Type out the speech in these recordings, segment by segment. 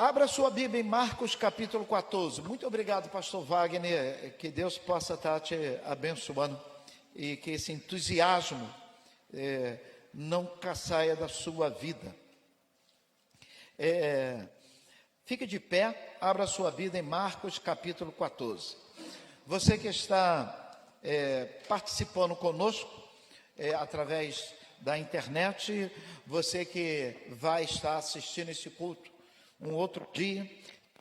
Abra sua Bíblia em Marcos capítulo 14. Muito obrigado, pastor Wagner, que Deus possa estar te abençoando e que esse entusiasmo nunca saia da sua vida. Fique de pé, abra sua Bíblia em Marcos capítulo 14. Você que está participando conosco através da internet, você que vai estar assistindo esse culto um outro dia,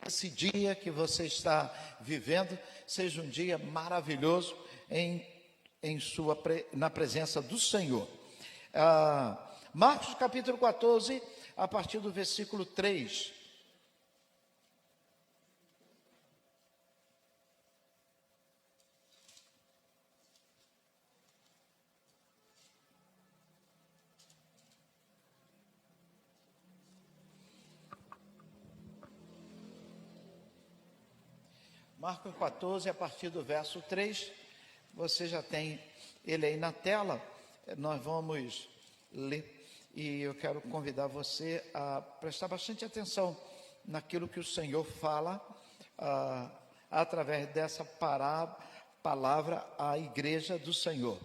esse dia que você está vivendo, seja um dia maravilhoso na presença do Senhor. Marcos capítulo 14, a partir do versículo 3. Marcos 14, a partir do verso 3, você já tem ele aí na tela, nós vamos ler, e eu quero convidar você a prestar bastante atenção naquilo que o Senhor fala, através dessa palavra à igreja do Senhor.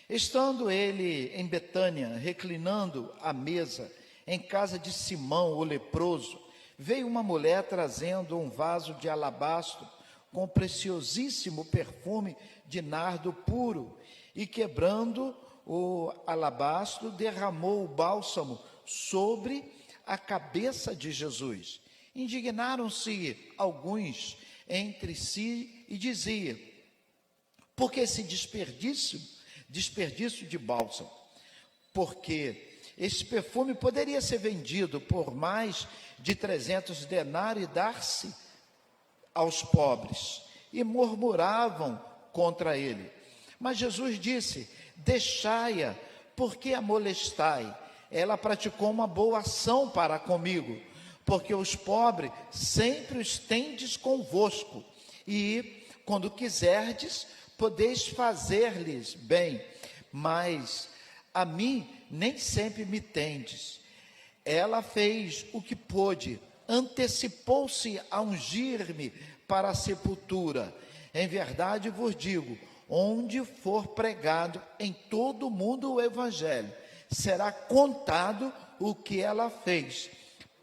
Estando ele em Betânia, reclinando à mesa, em casa de Simão, o leproso, veio uma mulher trazendo um vaso de alabastro com preciosíssimo perfume de nardo puro, e quebrando o alabastro, derramou o bálsamo sobre a cabeça de Jesus. Indignaram-se alguns entre si e diziam: por que esse desperdício de bálsamo? Porque esse perfume poderia ser vendido por mais de 300 denários e dar-se aos pobres. E murmuravam contra ele. Mas Jesus disse: deixai-a, porque a molestai? Ela praticou uma boa ação para comigo, porque os pobres sempre os tendes convosco, e quando quiserdes, podeis fazer-lhes bem, mas a mim nem sempre me tendes. Ela fez o que pôde, antecipou-se a ungir-me para a sepultura. Em verdade vos digo, onde for pregado em todo o mundo o evangelho, será contado o que ela fez,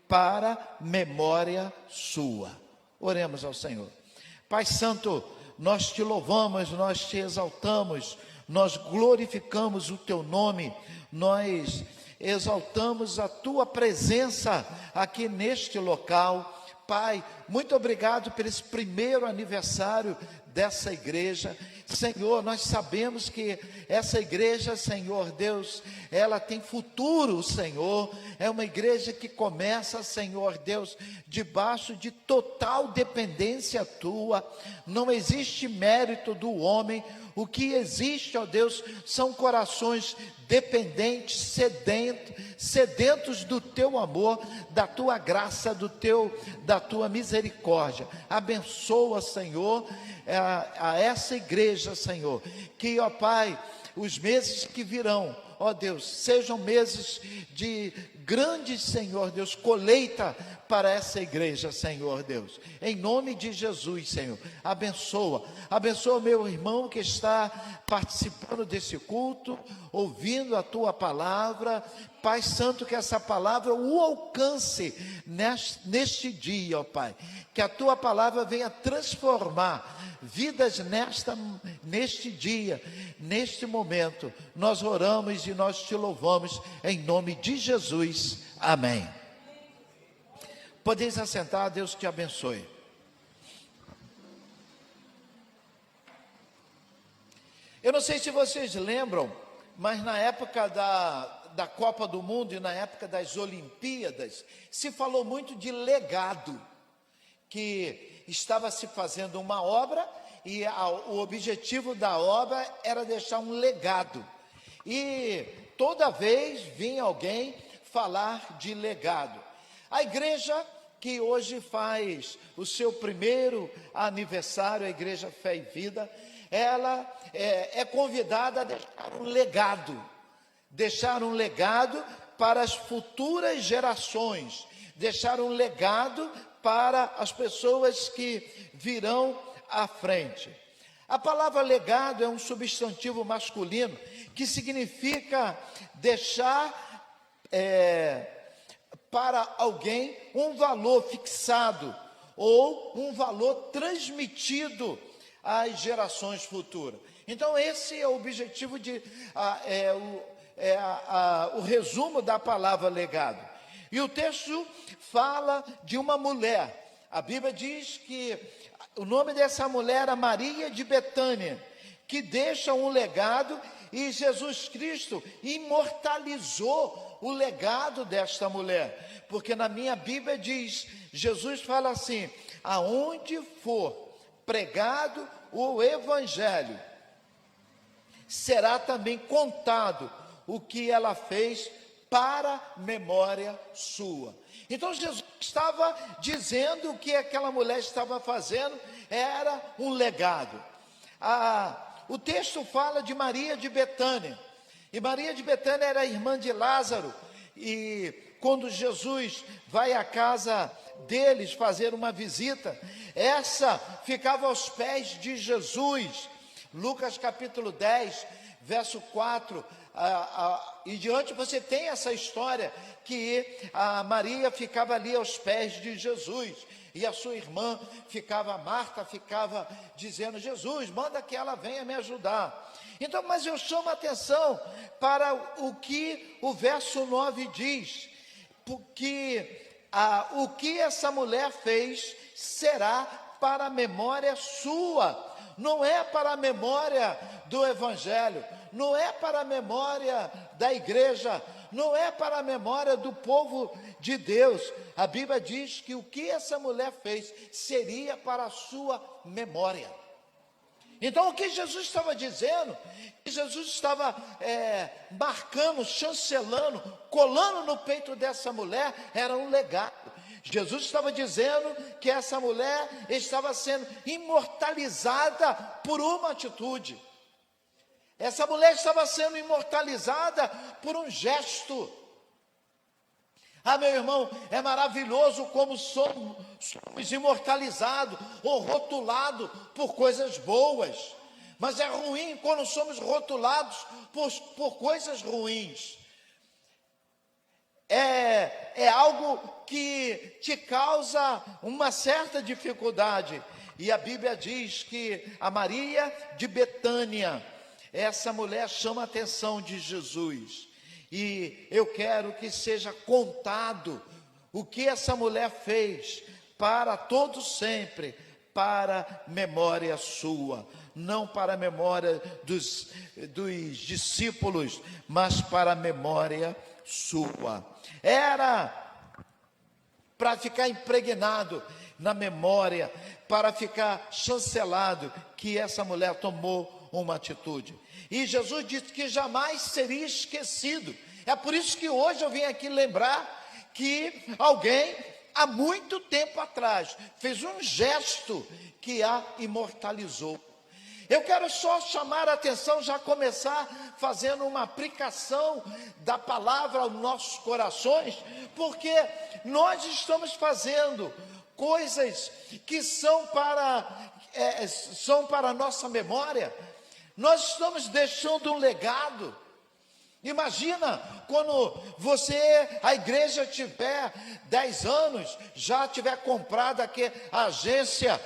para memória sua. Oremos ao Senhor. Pai Santo, nós te louvamos, nós te exaltamos, nós glorificamos o teu nome, nós exaltamos a tua presença aqui neste local. Pai, muito obrigado por esse primeiro aniversário dessa igreja. Senhor, nós sabemos que essa igreja, Senhor Deus, ela tem futuro, Senhor. É uma igreja que começa, Senhor Deus, debaixo de total dependência tua. Não existe mérito do homem. O que existe, ó Deus, são corações dependentes, sedentos do teu amor, da tua graça, da tua misericórdia. Abençoa, Senhor, a essa igreja, Senhor, que, ó Pai, os meses que virão, ó Deus, sejam meses de grande, Senhor Deus, colheita para essa igreja, Senhor Deus, em nome de Jesus, Senhor. Abençoa meu irmão que está participando desse culto, ouvindo a tua palavra. Pai Santo, que essa palavra o alcance neste dia, ó Pai, que a tua palavra venha transformar vidas neste dia, neste momento. Nós oramos e nós te louvamos em nome de Jesus, amém. Podeis assentar, Deus te abençoe. Eu não sei se vocês lembram, mas na época da Copa do Mundo e na época das Olimpíadas, se falou muito de legado, que estava se fazendo uma obra e o objetivo da obra era deixar um legado. E toda vez vinha alguém falar de legado. A igreja que hoje faz o seu primeiro aniversário, a Igreja Fé e Vida, ela é convidada a deixar um legado para as futuras gerações, deixar um legado para as pessoas que virão à frente. A palavra legado é um substantivo masculino que significa deixar para alguém um valor fixado ou um valor transmitido às gerações futuras. Então esse é o objetivo o resumo da palavra legado. E o texto fala de uma mulher. A Bíblia diz que o nome dessa mulher era Maria de Betânia, que deixa um legado, e Jesus Cristo imortalizou o legado desta mulher. Porque na minha Bíblia diz, Jesus fala assim: aonde for pregado o evangelho, será também contado o que ela fez para memória sua. Então Jesus estava dizendo que aquela mulher estava fazendo era um legado. O texto fala de Maria de Betânia, e Maria de Betânia era irmã de Lázaro, e quando Jesus vai à casa deles fazer uma visita, essa ficava aos pés de Jesus. Lucas capítulo 10, verso 4, e diante você tem essa história que a Maria ficava ali aos pés de Jesus, e a sua irmã Marta ficava dizendo: Jesus, manda que ela venha me ajudar. Então, mas eu chamo a atenção para o que o verso 9 diz, porque o que essa mulher fez será para a memória sua. Não é para a memória do evangelho, não é para a memória da igreja, não é para a memória do povo de Deus. A Bíblia diz que o que essa mulher fez seria para a sua memória. Então o que Jesus estava dizendo, que Jesus estava marcando, chancelando, colando no peito dessa mulher, era um legado. Jesus estava dizendo que essa mulher estava sendo imortalizada por uma atitude. Essa mulher estava sendo imortalizada por um gesto. Meu irmão, é maravilhoso como somos imortalizados ou rotulados por coisas boas. Mas é ruim quando somos rotulados por coisas ruins. É algo que te causa uma certa dificuldade. E a Bíblia diz que a Maria de Betânia, essa mulher chama a atenção de Jesus. E eu quero que seja contado o que essa mulher fez para todo sempre, para memória sua. Não para a memória dos discípulos, mas para a memória sua. Era para ficar impregnado na memória, para ficar chancelado, que essa mulher tomou uma atitude. E Jesus disse que jamais seria esquecido. É por isso que hoje eu vim aqui lembrar que alguém, há muito tempo atrás, fez um gesto que a imortalizou. Eu quero só chamar a atenção, já começar fazendo uma aplicação da palavra aos nossos corações, porque nós estamos fazendo coisas que são para a nossa memória. Nós estamos deixando um legado. Imagina quando a igreja tiver 10 anos, já tiver comprado aqui a agência,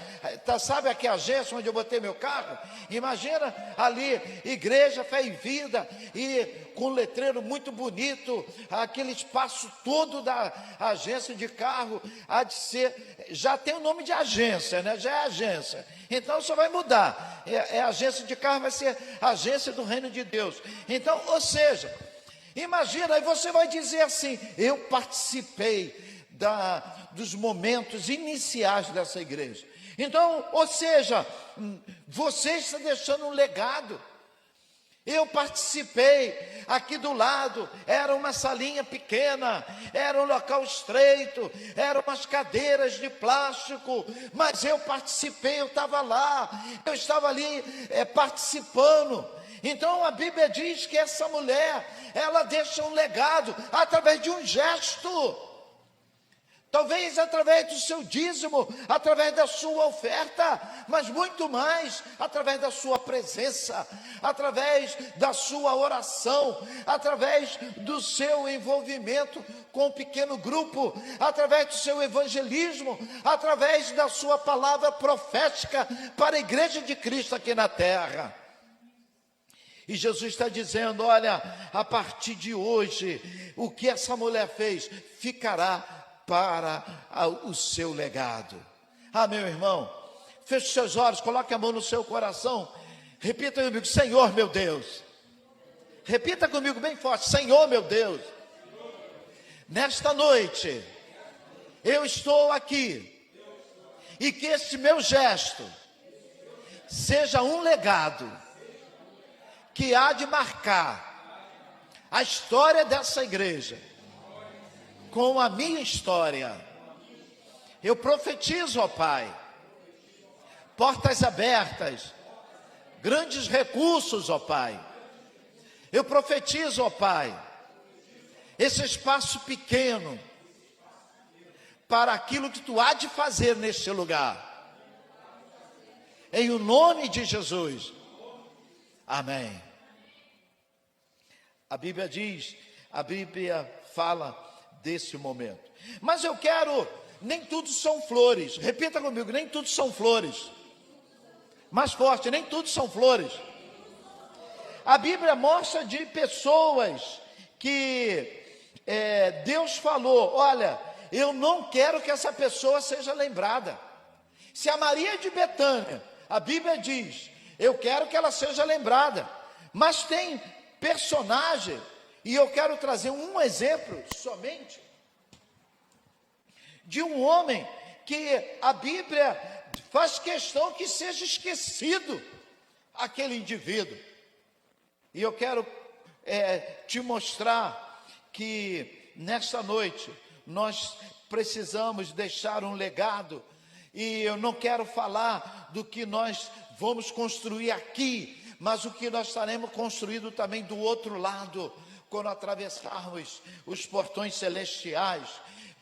sabe aqui a agência onde eu botei meu carro? Imagina ali, igreja, fé e vida, e com um letreiro muito bonito, aquele espaço todo da agência de carro, há de ser, já tem o nome de agência, né? Já é agência, então só vai mudar, a agência de carro vai ser agência do reino de Deus. Então, ou seja, imagina, aí você vai dizer assim: eu participei dos momentos iniciais dessa igreja. Então, ou seja, você está deixando um legado. Eu participei, aqui do lado era uma salinha pequena, era um local estreito, eram umas cadeiras de plástico, mas eu participei, eu estava lá, eu estava ali participando. Então a Bíblia diz que essa mulher, ela deixa um legado através de um gesto. talvez através do seu dízimo, através da sua oferta, mas muito mais através da sua presença, através da sua oração, através do seu envolvimento com um pequeno grupo, através do seu evangelismo, através da sua palavra profética para a igreja de Cristo aqui na terra. E Jesus está dizendo, olha, a partir de hoje, o que essa mulher fez ficará para o seu legado. Meu irmão, feche os seus olhos, coloque a mão no seu coração, repita comigo, Senhor meu Deus. Repita comigo bem forte, Senhor meu Deus. Nesta noite, eu estou aqui, e que este meu gesto seja um legado que há de marcar a história dessa igreja com a minha história. Eu profetizo, ó Pai, portas abertas, grandes recursos, ó Pai. Eu profetizo, ó Pai, esse espaço pequeno para aquilo que Tu há de fazer neste lugar. Em o nome de Jesus. Amém. A Bíblia diz, a Bíblia fala desse momento. Mas eu quero, nem tudo são flores. Repita comigo, nem tudo são flores. Mais forte, nem tudo são flores. A Bíblia mostra de pessoas que Deus falou, olha, eu não quero que essa pessoa seja lembrada. Se a Maria de Betânia, a Bíblia diz, eu quero que ela seja lembrada. Mas tem personagem, e eu quero trazer um exemplo somente, de um homem que a Bíblia faz questão que seja esquecido, aquele indivíduo. E eu quero te mostrar que nesta noite nós precisamos deixar um legado, e eu não quero falar do que nós vamos construir aqui, mas o que nós estaremos construindo também do outro lado, quando atravessarmos os portões celestiais.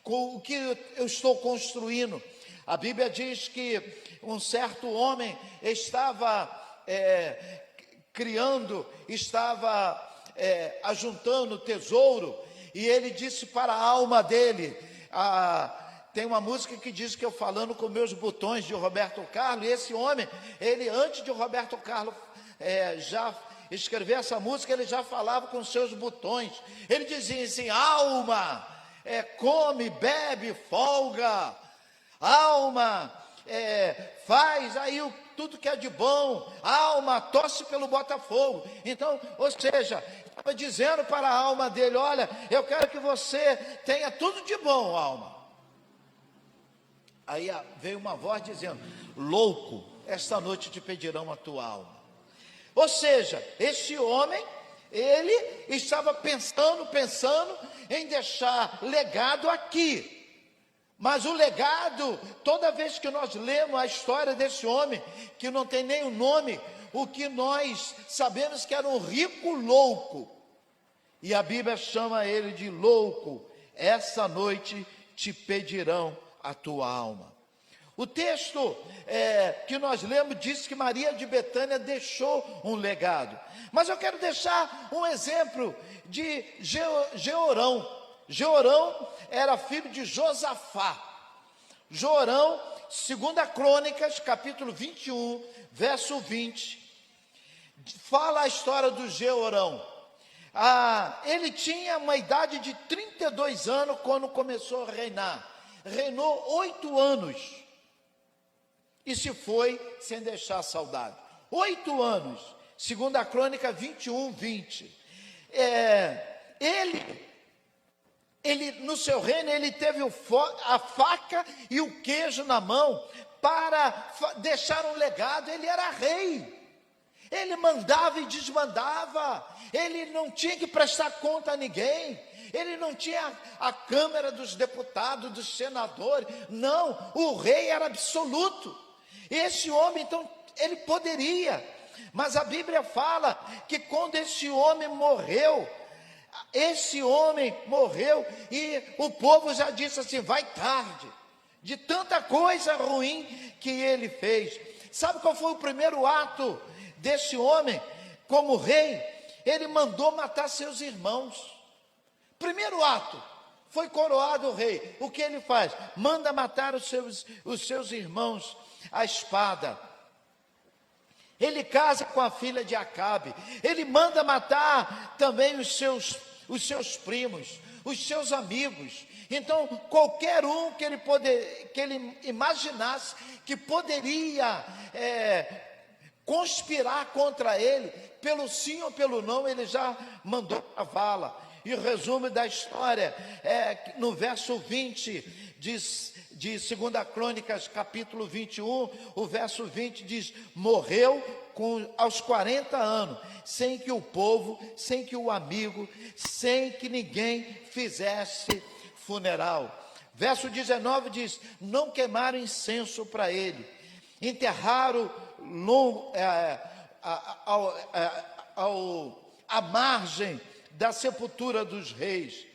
Com o que eu estou construindo? A Bíblia diz que um certo homem estava ajuntando tesouro, e ele disse para a alma dele, tem uma música que diz que eu falando com meus botões, de Roberto Carlos, e esse homem, ele antes de Roberto Carlos já escrever essa música, ele já falava com seus botões. Ele dizia assim, alma, come, bebe, folga, alma, faz aí tudo que é de bom, alma, tosse pelo Botafogo. Então, ou seja, estava dizendo para a alma dele, olha, eu quero que você tenha tudo de bom, alma. Aí veio uma voz dizendo, louco, esta noite te pedirão a tua alma. Ou seja, esse homem, ele estava pensando em deixar legado aqui. Mas o legado, toda vez que nós lemos a história desse homem, que não tem nem o nome, o que nós sabemos que era um rico louco. E a Bíblia chama ele de louco. Essa noite te pedirão a tua alma. O texto que nós lemos diz que Maria de Betânia deixou um legado. Mas eu quero deixar um exemplo de Jeorão. Jeorão era filho de Josafá. Jeorão, 2 Crônicas, capítulo 21, verso 20, fala a história do Jeorão. Ele tinha uma idade de 32 anos quando começou a reinar. Reinou 8 anos. E se foi sem deixar saudade. 8 anos. 2 Crônica 21, 20. Ele no seu reino, ele teve a faca e o queijo na mão para deixar um legado. Ele era rei. Ele mandava e desmandava. Ele não tinha que prestar conta a ninguém. Ele não tinha a Câmara dos Deputados, dos senadores. Não, o rei era absoluto. Esse homem, então, ele poderia. Mas a Bíblia fala que quando esse homem morreu, esse homem morreu e o povo já disse assim, vai tarde, de tanta coisa ruim que ele fez. Sabe qual foi o primeiro ato desse homem como rei? Ele mandou matar seus irmãos. Primeiro ato, foi coroado rei. O que ele faz? Manda matar os seus irmãos à espada. Ele casa com a filha de Acabe. Ele manda matar também os seus primos, os seus amigos. Então, qualquer um que ele imaginasse que poderia conspirar contra ele, pelo sim ou pelo não, ele já mandou a vala. E o resumo da história é no verso 20 de 2 Crônicas, capítulo 21, o verso 20 diz: morreu aos 40 anos, sem que o povo, sem que o amigo, sem que ninguém fizesse funeral. Verso 19 diz: não queimaram incenso para ele, enterraram à margem da sepultura dos reis,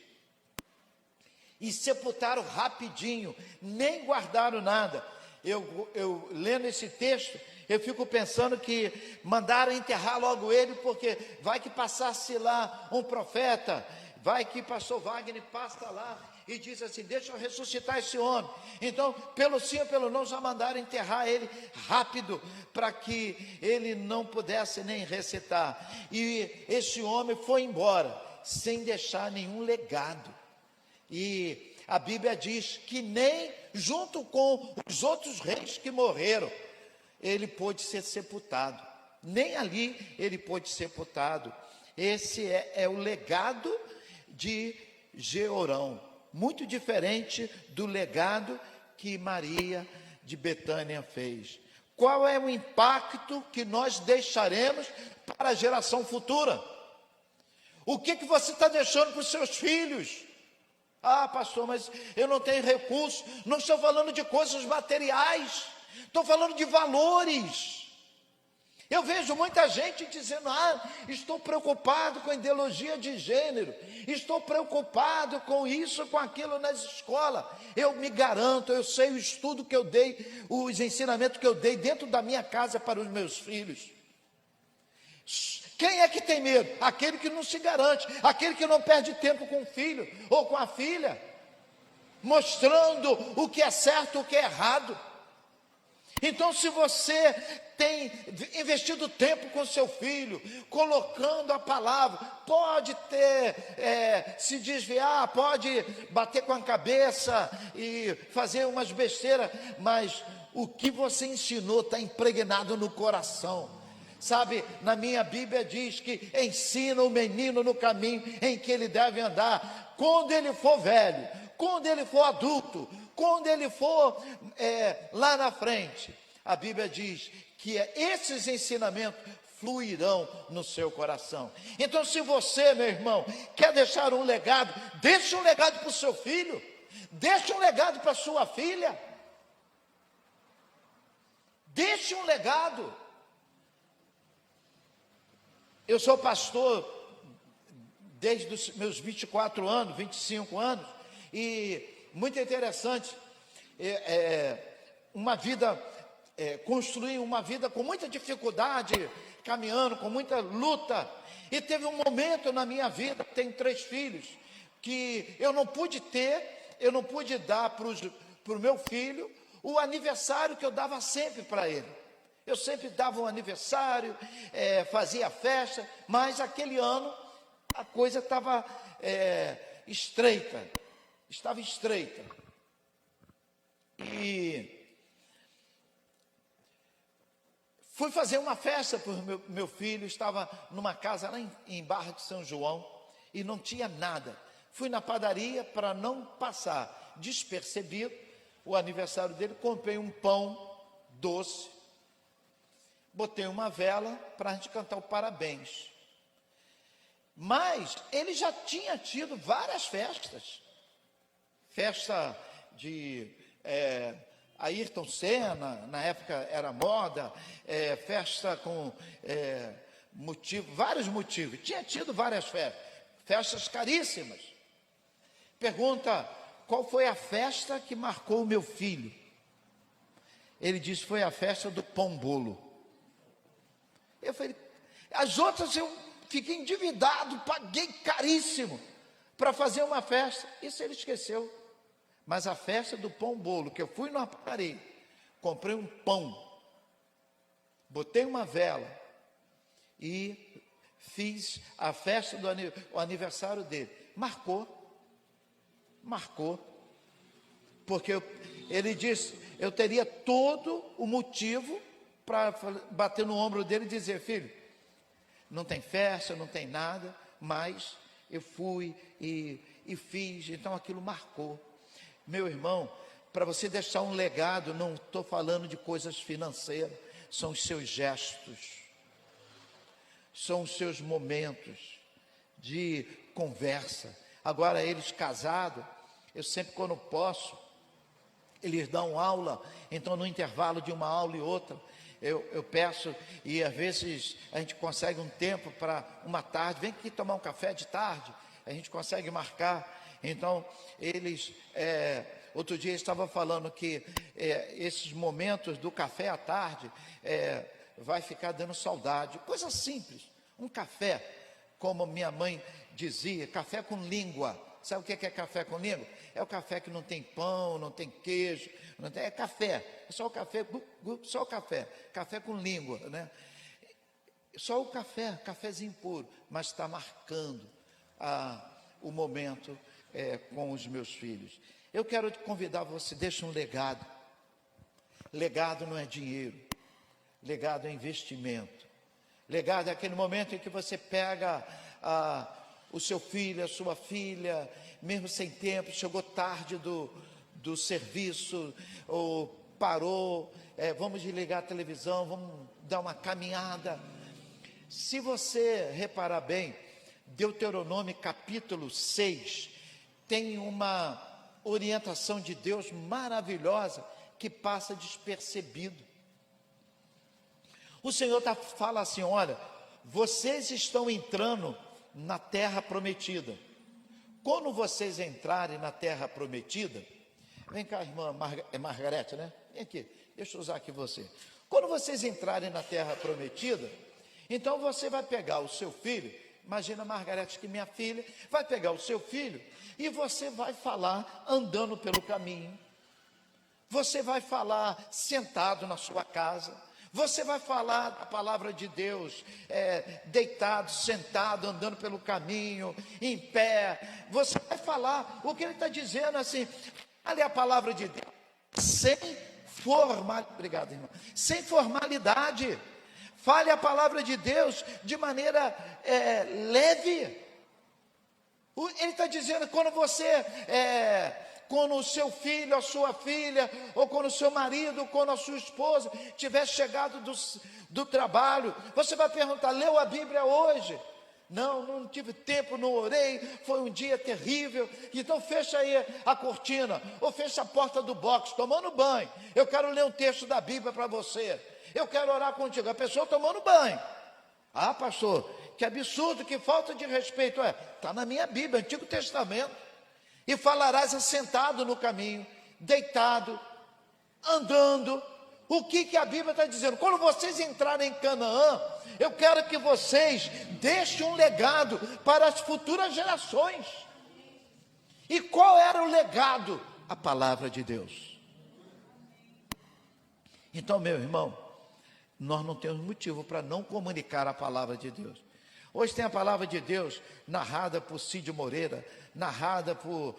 e sepultaram rapidinho, nem guardaram nada. Eu lendo esse texto, eu fico pensando que mandaram enterrar logo ele, porque vai que passasse lá um profeta, vai que pastor Wagner passa lá e diz assim, deixa eu ressuscitar esse homem. Então, pelo sim ou pelo não, já mandaram enterrar ele rápido, para que ele não pudesse nem recitar. E esse homem foi embora, sem deixar nenhum legado. E a Bíblia diz que nem junto com os outros reis que morreram, ele pôde ser sepultado. Nem ali ele pôde ser sepultado. Esse é o legado de Jeorão. Muito diferente do legado que Maria de Betânia fez. Qual é o impacto que nós deixaremos para a geração futura? O que você está deixando para os seus filhos? Ah, pastor, mas eu não tenho recurso. Não estou falando de coisas materiais, estou falando de valores. Eu vejo muita gente dizendo, estou preocupado com a ideologia de gênero, estou preocupado com isso, com aquilo nas escolas. Eu me garanto, eu sei o estudo que eu dei, os ensinamentos que eu dei dentro da minha casa para os meus filhos. Quem é que tem medo? Aquele que não se garante, aquele que não perde tempo com o filho ou com a filha, mostrando o que é certo, o que é errado. Então, se você tem investido tempo com seu filho, colocando a palavra, pode se desviar, pode bater com a cabeça e fazer umas besteiras, mas o que você ensinou está impregnado no coração. Sabe, na minha Bíblia diz que ensina o menino no caminho em que ele deve andar. Quando ele for velho, quando ele for adulto, quando ele for lá na frente, a Bíblia diz que esses ensinamentos fluirão no seu coração. Então, se você, meu irmão, quer deixar um legado, deixe um legado para o seu filho, deixe um legado para a sua filha, deixe um legado. Eu sou pastor desde os meus 24 anos, 25 anos, e muito interessante, construir uma vida com muita dificuldade, caminhando com muita luta, e teve um momento na minha vida, tenho 3 filhos, que eu não pude dar para o meu filho o aniversário que eu dava sempre para ele. Eu sempre dava um aniversário, fazia festa, mas aquele ano a coisa estava estreita. E fui fazer uma festa para o meu filho, estava numa casa lá em Barra de São João e não tinha nada. Fui na padaria para não passar despercebido o aniversário dele, comprei um pão doce, botei uma vela para a gente cantar o parabéns. Mas ele já tinha tido várias festas. Festa de Ayrton Senna, na época era moda, festa com vários motivos. Tinha tido várias festas. festas caríssimas. Pergunta: qual foi a festa que marcou o meu filho? Ele disse: foi a festa do pão-bolo. Eu falei: as outras eu fiquei endividado, paguei caríssimo para fazer uma festa. Isso ele esqueceu. Mas a festa do pão-bolo, que eu fui no aparelho, comprei um pão, botei uma vela e fiz a festa do aniversário dele. Marcou. Porque ele disse, eu teria todo o motivo para bater no ombro dele e dizer: filho, não tem festa, não tem nada, mas eu fui e fiz, então aquilo marcou. Meu irmão, para você deixar um legado, não estou falando de coisas financeiras, são os seus gestos, são os seus momentos de conversa. Agora, eles casados, eu sempre, quando posso, eles dão aula, então no intervalo de uma aula e outra, eu peço, e às vezes a gente consegue um tempo para uma tarde, vem aqui tomar um café de tarde, a gente consegue marcar. Então, eles, outro dia estava falando que esses momentos do café à tarde, vai ficar dando saudade, coisa simples, um café, como minha mãe dizia, café com língua. Sabe o que é café com língua? É o café que não tem pão, não tem queijo, não tem, é café, é só o café, só o café, café com língua, né? Só o café, cafezinho puro, mas está marcando o momento com os meus filhos. Eu quero te convidar, você deixa um legado. Legado não é dinheiro, legado é investimento. Legado é aquele momento em que você pega o seu filho, a sua filha, mesmo sem tempo, chegou tarde do serviço, ou parou, vamos desligar a televisão, vamos dar uma caminhada. Se você reparar bem, Deuteronômio capítulo 6, tem uma orientação de Deus maravilhosa, que passa despercebido. O Senhor fala assim: olha, vocês estão entrando na terra prometida. Quando vocês entrarem na terra prometida, vem cá, irmã Margarete, né? Vem aqui, deixa eu usar aqui você. Quando vocês entrarem na terra prometida, então você vai pegar o seu filho, imagina, Margarete, que minha filha, vai pegar o seu filho e você vai falar andando pelo caminho, você vai falar sentado na sua casa, você vai falar a palavra de Deus, deitado, sentado, andando pelo caminho, em pé. Você vai falar o que ele está dizendo, assim, fale a palavra de Deus, sem formalidade. Obrigado, irmão. Sem formalidade. Fale a palavra de Deus de maneira leve. Ele está dizendo, quando o seu filho, a sua filha, ou quando o seu marido, ou quando a sua esposa tiver chegado do trabalho, você vai perguntar: leu a Bíblia hoje? Não tive tempo, não orei, foi um dia terrível. Então fecha aí a cortina, ou fecha a porta do box, tomando banho. Eu quero ler um texto da Bíblia para você, eu quero orar contigo. A pessoa tomando banho: ah, pastor, que absurdo, que falta de respeito. Está na minha Bíblia, Antigo Testamento. E falarás assentado no caminho, deitado, andando. O que a Bíblia está dizendo? Quando vocês entrarem em Canaã, eu quero que vocês deixem um legado para as futuras gerações. E qual era o legado? A palavra de Deus. Então, meu irmão, nós não temos motivo para não comunicar a palavra de Deus. Hoje tem a palavra de Deus narrada por Cid Moreira, narrada por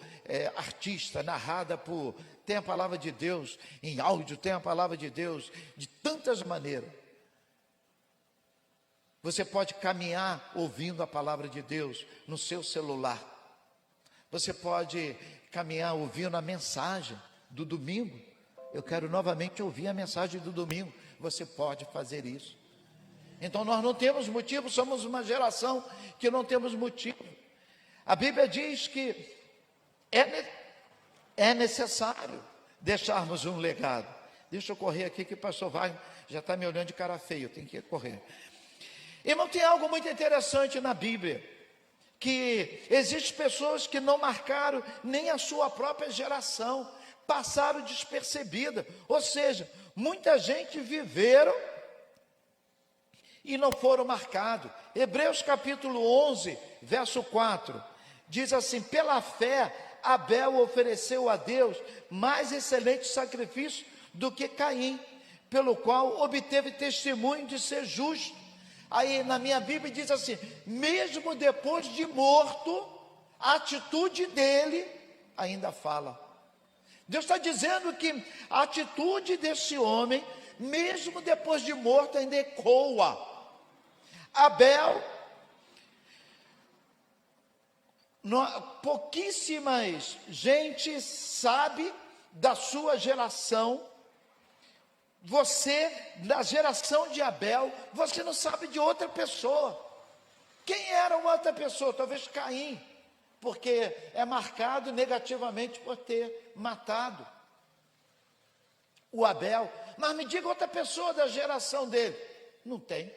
artista, tem a palavra de Deus em áudio, tem a palavra de Deus de tantas maneiras. Você pode caminhar ouvindo a palavra de Deus no seu celular. Você pode caminhar ouvindo a mensagem do domingo. Eu quero novamente ouvir a mensagem do domingo. Você pode fazer isso. Então nós não temos motivo, somos uma geração que não temos motivo. A Bíblia diz que é necessário deixarmos um legado. Deixa eu correr aqui que o pastor Wagner já está me olhando de cara feia, eu tenho que correr. Irmão, tem algo muito interessante na Bíblia, que existem pessoas que não marcaram nem a sua própria geração, passaram despercebida. Ou seja, muita gente viveram e não foram marcados. Hebreus capítulo 11, verso 4, diz assim: pela fé, Abel ofereceu a Deus mais excelente sacrifício do que Caim, pelo qual obteve testemunho de ser justo. Aí na minha Bíblia diz assim: mesmo depois de morto, a atitude dele ainda fala. Deus está dizendo que a atitude desse homem, mesmo depois de morto, ainda ecoa. Abel, pouquíssimas gente sabe da sua geração. Você, da geração de Abel, você não sabe de outra pessoa. Quem era uma outra pessoa? Talvez Caim, porque é marcado negativamente por ter matado o Abel. Mas me diga outra pessoa da geração dele. Não tem.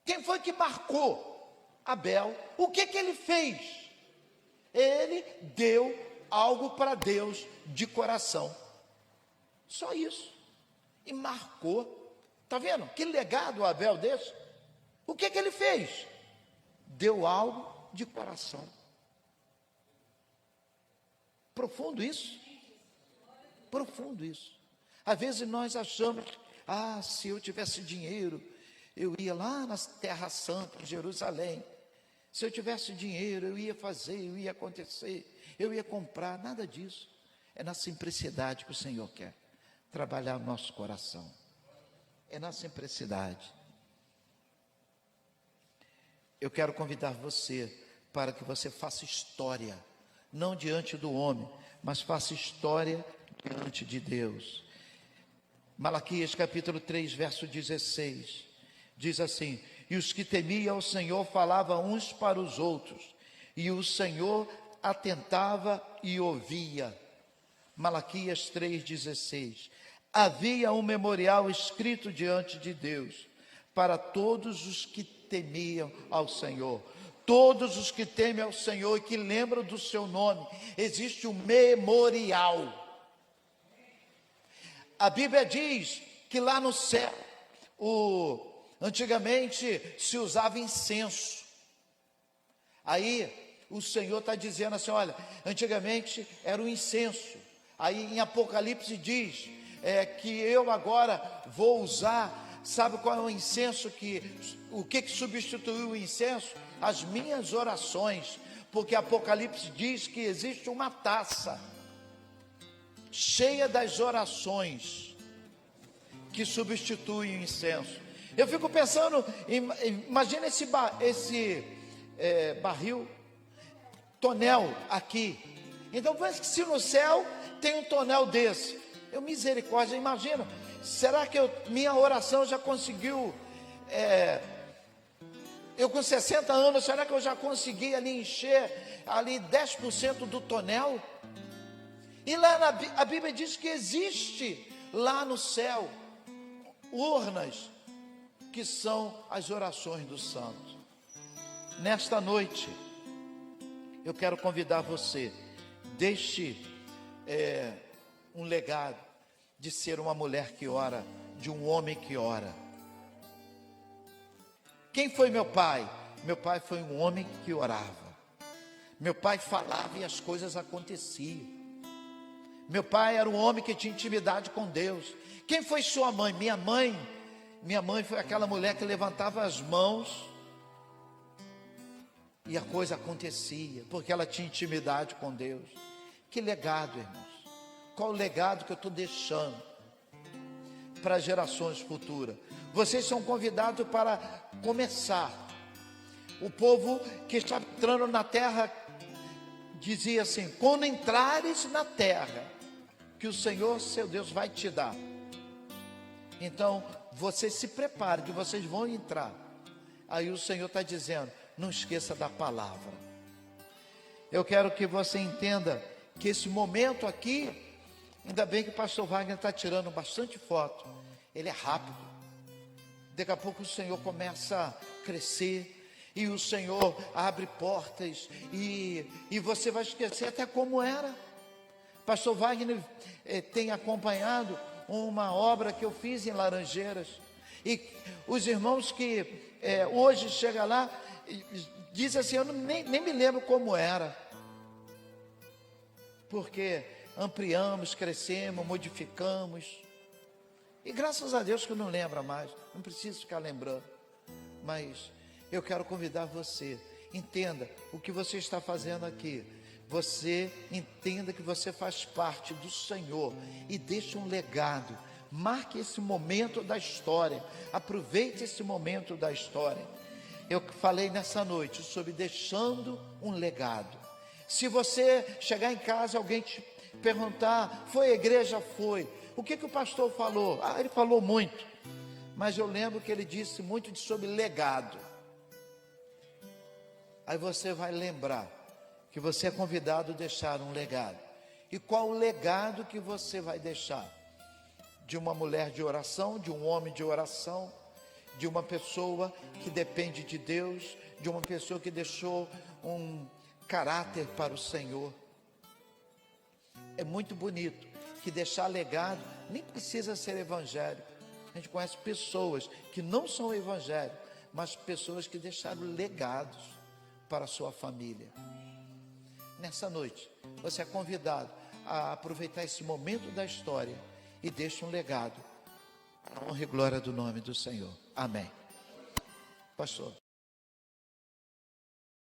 Quem foi que marcou Abel? O que ele fez? Ele deu algo para Deus de coração. Só isso. E marcou. Está vendo? Que legado Abel desse? O que ele fez? Deu algo de coração. Profundo isso. Profundo isso. Às vezes nós achamos: se eu tivesse dinheiro, eu ia lá na Terra Santa, em Jerusalém. Se eu tivesse dinheiro, eu ia fazer, eu ia acontecer, eu ia comprar. Nada disso. É na simplicidade que o Senhor quer trabalhar o nosso coração. É na simplicidade. Eu quero convidar você para que você faça história, não diante do homem, mas faça história diante de Deus. Malaquias capítulo 3, verso 16, diz assim: e os que temiam ao Senhor falavam uns para os outros, e o Senhor atentava e ouvia. Malaquias 3,16. Havia um memorial escrito diante de Deus para todos os que temiam ao Senhor. Todos os que temem ao Senhor e que lembram do seu nome, existe um memorial. A Bíblia diz que lá no céu, antigamente se usava incenso. Aí o Senhor está dizendo assim: olha, antigamente era o incenso. Aí em Apocalipse diz que eu agora vou usar, sabe qual é o incenso o que substituiu o incenso? As minhas orações, porque Apocalipse diz que existe uma taça cheia das orações que substituem o incenso. Eu fico pensando, imagina esse barril, tonel aqui. Então pense que se no céu tem um tonel desse, misericórdia, imagina, será que minha oração já conseguiu, eu com 60 anos, será que eu já consegui ali encher ali 10% do tonel? E lá a Bíblia diz que existe lá no céu urnas que são as orações dos santos. Nesta noite eu quero convidar você, deixe um legado de ser uma mulher que ora, de um homem que ora. Quem foi meu pai? Meu pai foi um homem que orava. Meu pai falava e as coisas aconteciam. Meu pai era um homem que tinha intimidade com Deus. Quem foi sua mãe? Minha mãe foi aquela mulher que levantava as mãos e a coisa acontecia, porque ela tinha intimidade com Deus. Que legado, irmãos. Qual o legado que eu estou deixando para gerações futuras? Vocês são convidados para começar. O povo que está entrando na terra dizia assim: quando entrares na terra que o Senhor seu Deus vai te dar, então vocês se preparem que vocês vão entrar. Aí o Senhor está dizendo: não esqueça da palavra. Eu quero que você entenda que esse momento aqui, ainda bem que o pastor Wagner está tirando bastante foto, ele é rápido. Daqui a pouco o Senhor começa a crescer. e o Senhor abre portas, e você vai esquecer até como era. Pastor Wagner tem acompanhado uma obra que eu fiz em Laranjeiras, e os irmãos que hoje chegam lá, dizem assim, eu nem me lembro como era, porque ampliamos, crescemos, modificamos, e graças a Deus que eu não lembro mais, não preciso ficar lembrando, mas eu quero convidar você, entenda o que você está fazendo aqui, você entenda que você faz parte do Senhor e deixe um legado, marque esse momento da história, aproveite esse momento da história. Eu falei nessa noite sobre deixando um legado. Se você chegar em casa, alguém te perguntar, foi à igreja? Foi. O que o pastor falou? Ele falou muito, mas eu lembro que ele disse muito sobre legado. Aí você vai lembrar que você é convidado a deixar um legado. E qual o legado que você vai deixar? De uma mulher de oração, de um homem de oração, de uma pessoa que depende de Deus, de uma pessoa que deixou um caráter para o Senhor. É muito bonito que deixar legado nem precisa ser evangélico. A gente conhece pessoas que não são evangélicos, mas pessoas que deixaram legados para a sua família. Nessa noite, você é convidado a aproveitar esse momento da história e deixe um legado, para a honra e glória do nome do Senhor. Amém. Pastor.